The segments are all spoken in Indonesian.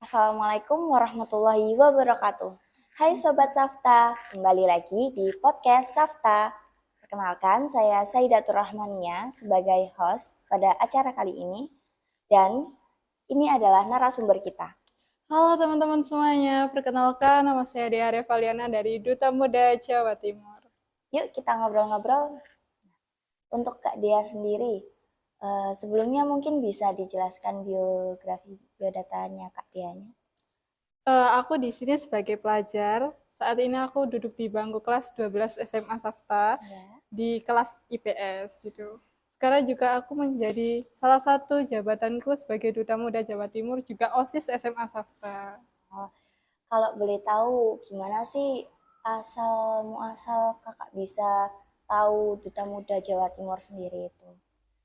Assalamualaikum warahmatullahi wabarakatuh. Hai Sobat Safta, kembali lagi di podcast Safta. Perkenalkan, saya Saidatur Rahmania sebagai host pada acara kali ini. Dan ini adalah narasumber kita. Halo teman-teman semuanya, perkenalkan nama saya Dea Revaliana dari Duta Muda Jawa Timur. Yuk kita ngobrol-ngobrol. Untuk Kak Dea sendiri, sebelumnya mungkin bisa dijelaskan biodatanya Kak Deanya. Aku di sini sebagai pelajar. Saat ini aku duduk di bangku kelas 12 SMA Safta Ya. di kelas IPS gitu. Sekarang juga aku menjadi salah satu jabatanku sebagai Duta Muda Jawa Timur, juga OSIS SMA Safta. Oh, kalau boleh tahu gimana sih asal muasal kakak bisa tahu Duta Muda Jawa Timur sendiri itu?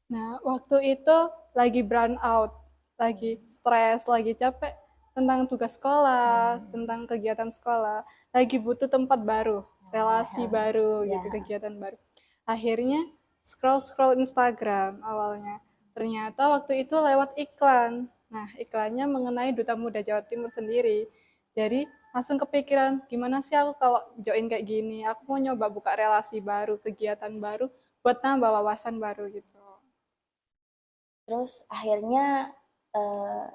Nah, waktu itu lagi burn out, lagi stres, lagi capek tentang tugas sekolah, tentang kegiatan sekolah, lagi butuh tempat baru, relasi baru Ya, gitu, kegiatan baru. Akhirnya scroll Instagram awalnya. Ternyata waktu itu lewat iklan. Nah, iklannya mengenai Duta Muda Jawa Timur sendiri. Jadi langsung kepikiran, gimana sih aku kalau join kayak gini? Aku mau nyoba buka relasi baru, kegiatan baru, buat nambah wawasan baru gitu. terus akhirnya eh,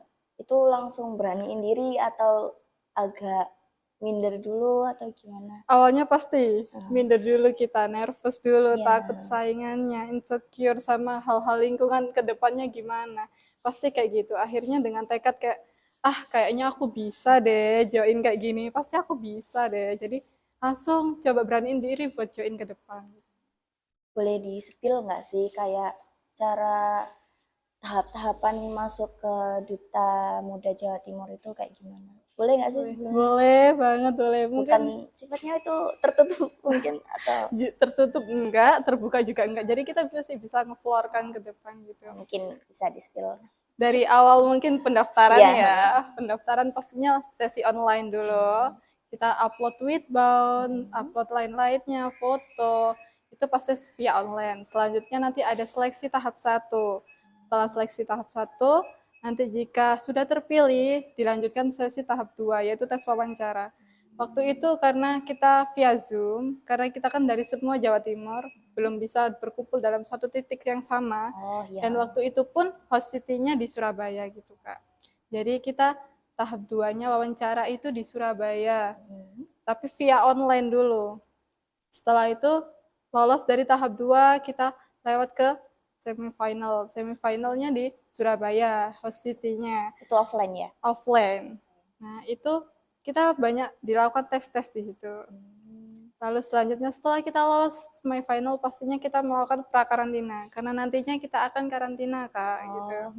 itu langsung beraniin diri atau agak minder dulu atau gimana? Awalnya pasti minder dulu kita, nervous dulu, takut Ya, saingannya, insecure sama hal-hal lingkungan ke depannya gimana. Pasti kayak gitu. Akhirnya dengan tekad kayak, kayaknya aku bisa deh join kayak gini. Pasti aku bisa deh. Jadi langsung coba beraniin diri buat join ke depan. boleh di-spill nggak sih kayak cara tahap-tahapan masuk ke Duta Muda Jawa Timur itu kayak gimana? Boleh nggak sih Boleh, sebelumnya? boleh banget, boleh. Mungkin Bukan sifatnya itu tertutup mungkin atau tertutup enggak, terbuka juga enggak. Jadi kita bisa ngeflorkan ke depan gitu. mungkin bisa di-spill. Dari awal mungkin pendaftaran Iya. ya, pendaftaran pastinya sesi online dulu. Kita upload tweetbound, upload lain-lainnya, foto, itu pasti via online. Selanjutnya nanti ada seleksi tahap 1. Setelah seleksi tahap 1, nanti jika sudah terpilih, dilanjutkan sesi tahap 2, yaitu tes wawancara. Waktu itu karena kita via Zoom, karena kita kan dari semua Jawa Timur, belum bisa berkumpul dalam satu titik yang sama. Oh ya. Dan waktu itu pun host city-nya di Surabaya gitu, Kak. Jadi kita tahap 2-nya wawancara itu di Surabaya, tapi via online dulu. Setelah itu lolos dari tahap 2, kita lewat ke semifinal. Semifinalnya di Surabaya, host city-nya. Itu offline ya? Offline. Nah, itu kita banyak dilakukan tes-tes di situ. Lalu selanjutnya setelah kita lolos semifinal pastinya kita melakukan prakarantina karena nantinya kita akan karantina Kak gitu. Oh,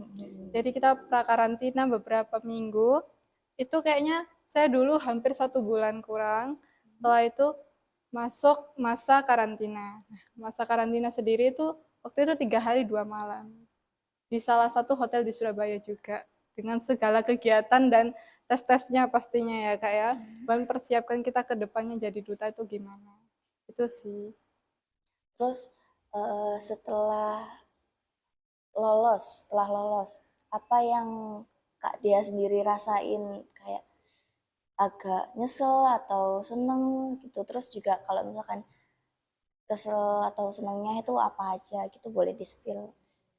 Jadi kita prakarantina beberapa minggu. Itu kayaknya saya dulu hampir 1 bulan kurang. Setelah itu masuk masa karantina. Nah, masa karantina sendiri itu waktu itu 3 hari 2 malam di salah satu hotel di Surabaya juga dengan segala kegiatan dan tes-tesnya pastinya ya Kak ya. Mempersiapkan kita ke depannya jadi duta itu gimana. Itu sih. terus setelah lolos, apa yang Kak Dia sendiri rasain kayak agak nyesel atau seneng gitu. Terus juga kalau misalkan kesel atau senengnya itu apa aja gitu boleh di-spill.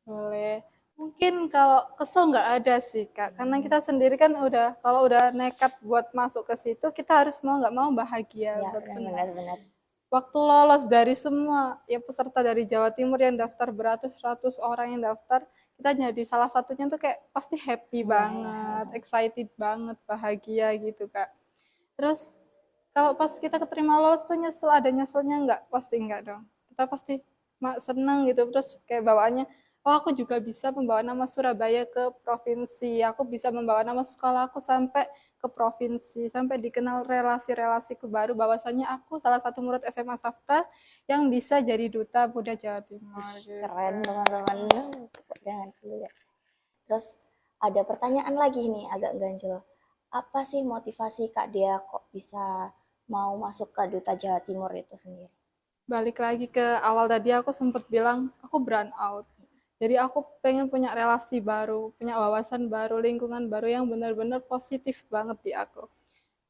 Boleh. Mungkin kalau kesel nggak ada sih Kak, karena kita sendiri kan udah, kalau udah nekat buat masuk ke situ, kita harus mau nggak mau bahagia, Ya, buat senang. benar-benar benar. Waktu lolos dari semua ya peserta dari Jawa Timur yang daftar beratus-ratus orang yang daftar, kita jadi salah satunya tuh kayak pasti happy Iya, ya. banget, excited banget, bahagia gitu Kak. Terus kalau pas kita keterima lolos tuh nyesel, ada nyeselnya nggak? Pasti nggak dong. Kita pasti seneng gitu, terus kayak bawaannya, oh aku juga bisa membawa nama Surabaya ke provinsi, aku bisa membawa nama sekolah aku sampai ke provinsi, sampai dikenal relasi-relasiku baru, bahwasannya aku salah satu murid SMA Safta yang bisa jadi duta Muda Jawa Timur gitu. Keren teman-teman. Tepuk tangan dulu ya. Terus ada pertanyaan lagi nih agak ganjel. Apa sih motivasi Kak Dia kok bisa mau masuk ke Duta Jawa Timur itu sendiri? Balik lagi ke awal tadi aku sempat bilang aku burn out. Jadi aku pengen punya relasi baru, punya wawasan baru, lingkungan baru yang benar-benar positif banget di aku.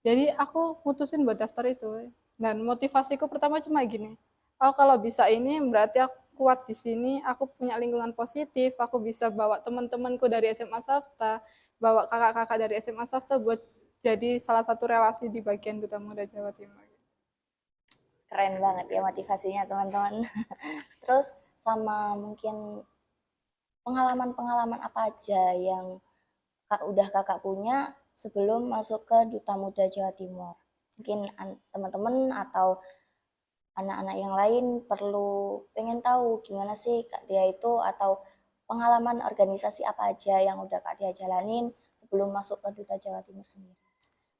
Jadi aku mutusin buat daftar itu. Dan motivasiku pertama cuma gini, oh kalau bisa ini berarti aku kuat di sini, aku punya lingkungan positif, aku bisa bawa teman-temanku dari SMA Safta, bawa kakak-kakak dari SMA Safta buat jadi salah satu relasi di bagian Duta Muda Jawa Timur. Keren banget ya motivasinya teman-teman. Terus sama mungkin pengalaman-pengalaman apa aja yang udah kakak punya sebelum masuk ke Duta Muda Jawa Timur? Mungkin teman-teman atau anak-anak yang lain perlu pengen tahu gimana sih Kak Dia itu atau pengalaman organisasi apa aja yang udah Kak Dia jalanin sebelum masuk ke Duta Jawa Timur sendiri.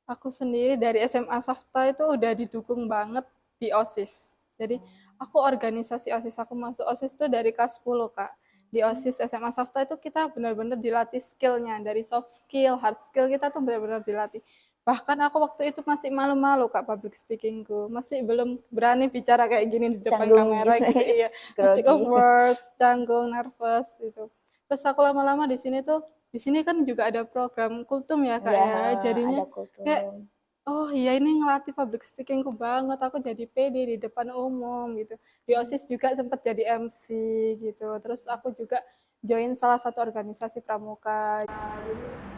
Aku sendiri dari SMA Safta itu udah didukung banget di OSIS. Jadi aku organisasi OSIS, aku masuk OSIS itu dari kelas 10, Kak. Di OSIS SMA Safta itu kita benar-benar dilatih skillnya, dari soft skill, hard skill kita tuh benar-benar dilatih. Bahkan aku waktu itu masih malu-malu, Kak, public speakingku. Masih belum berani bicara kayak gini di depan Canggung kamera gitu, gitu, iya. Masih grogi. awkward, canggung, nervous gitu. Terus aku lama-lama di sini kan juga ada program kultum ya kak Ya, ya, jadinya ada kayak kultum. oh iya ini ngelatih public speakingku banget, aku jadi pede di depan umum gitu. Di OSIS juga sempat jadi MC gitu, terus aku juga join salah satu organisasi pramuka. Jadi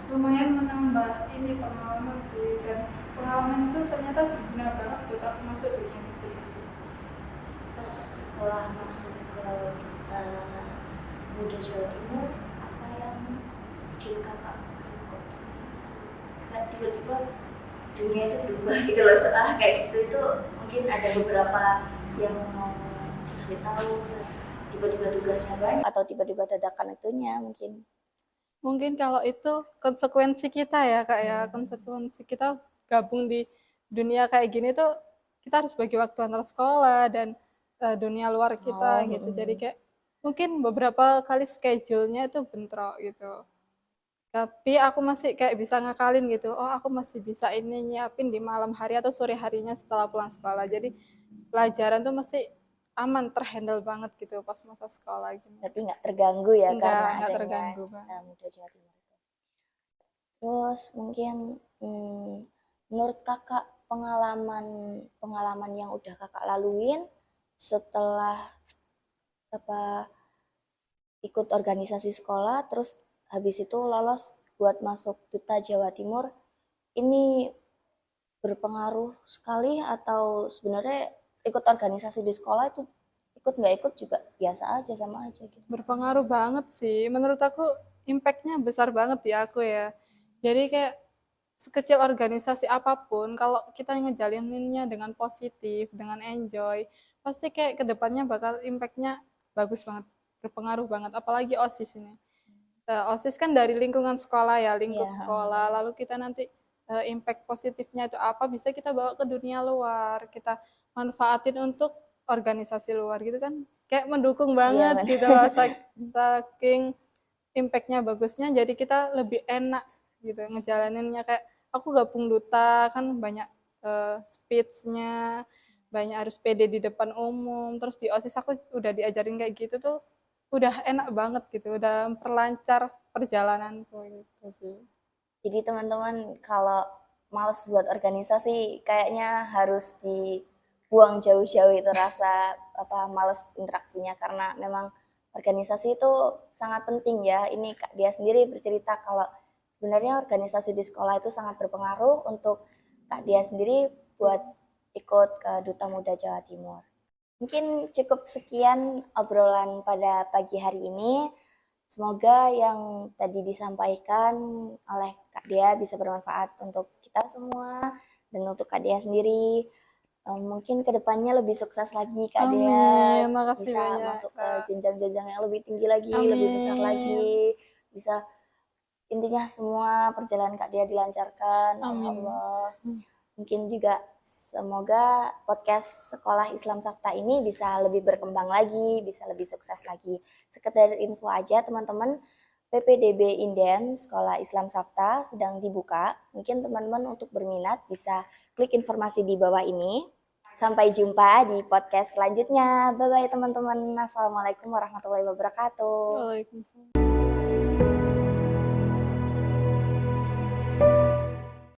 lumayan menambah ini pengalaman sih, dan pengalaman itu ternyata berguna banget buat aku masuk dunia itu. Pas setelah masuk ke Duta Muda Jawa Timur, apa yang bikin kakak kok kayak tiba-tiba dunia itu berubah gitu loh setelah kayak gitu itu mungkin ada beberapa yang mau dikasih tahu tiba-tiba tugasnya banyak atau tiba-tiba dadakan itunya mungkin. Mungkin kalau itu konsekuensi kita ya kak ya, konsekuensi kita gabung di dunia kayak gini tuh kita harus bagi waktu antara sekolah dan dunia luar kita gitu. Jadi kayak mungkin beberapa kali schedule-nya itu bentrok gitu. Tapi aku masih kayak bisa ngakalin gitu. Oh, aku masih bisa ini nyiapin di malam hari atau sore harinya setelah pulang sekolah. Jadi pelajaran tuh masih aman, terhandle banget gitu pas masa sekolah gini. Berarti nggak terganggu ya karena Enggak adanya terganggu Duta banget. Muda Jawa Timur itu. Terus mungkin menurut kakak pengalaman pengalaman yang udah kakak laluin setelah apa ikut organisasi sekolah terus habis itu lolos buat masuk Duta Jawa Timur ini berpengaruh sekali atau sebenarnya ikut organisasi di sekolah itu ikut nggak ikut juga biasa aja sama aja gitu. Berpengaruh banget sih. Menurut aku impact-nya besar banget di aku ya. Jadi kayak sekecil organisasi apapun, kalau kita ngejalaninnya dengan positif, dengan enjoy, pasti kayak kedepannya bakal impact-nya bagus banget, berpengaruh banget. Apalagi OSIS ini. OSIS kan dari lingkungan sekolah ya, Iya, lingkup sekolah. Lalu kita nanti impact positifnya itu apa bisa kita bawa ke dunia luar, kita manfaatin untuk organisasi luar gitu kan. Kayak mendukung iya banget gitu benar. loh, saking impact-nya bagusnya jadi kita lebih enak gitu ngejalaninnya kayak aku gabung duta kan banyak speech-nya, banyak harus pede di depan umum, terus di OSIS aku udah diajarin kayak gitu tuh udah enak banget gitu, udah memperlancar perjalananku gitu sih. Jadi teman-teman kalau males buat organisasi kayaknya harus dibuang jauh-jauh itu rasa apa males interaksinya karena memang organisasi itu sangat penting ya. Ini Kak dia sendiri bercerita kalau sebenarnya organisasi di sekolah itu sangat berpengaruh untuk Kak dia sendiri buat ikut ke Duta Muda Jawa Timur. Mungkin cukup sekian obrolan pada pagi hari ini. Semoga yang tadi disampaikan oleh Kak Dea bisa bermanfaat untuk kita semua dan untuk Kak Dea sendiri. Mungkin kedepannya lebih sukses lagi Kak Dea, Amin, makasih bisa banyak masuk ke Kak. jenjang-jenjang yang lebih tinggi lagi, lebih besar Amin. lagi, bisa intinya semua perjalanan Kak Dea dilancarkan oleh Amin. Allah. Mungkin juga semoga podcast Sekolah Islam Safta ini bisa lebih berkembang lagi, bisa lebih sukses lagi. Sekedar info aja teman-teman, PPDB Inden Sekolah Islam Safta sedang dibuka. Mungkin teman-teman untuk berminat bisa klik informasi di bawah ini. Sampai jumpa di podcast selanjutnya. Bye-bye teman-teman. Assalamualaikum warahmatullahi wabarakatuh. Waalaikumsalam.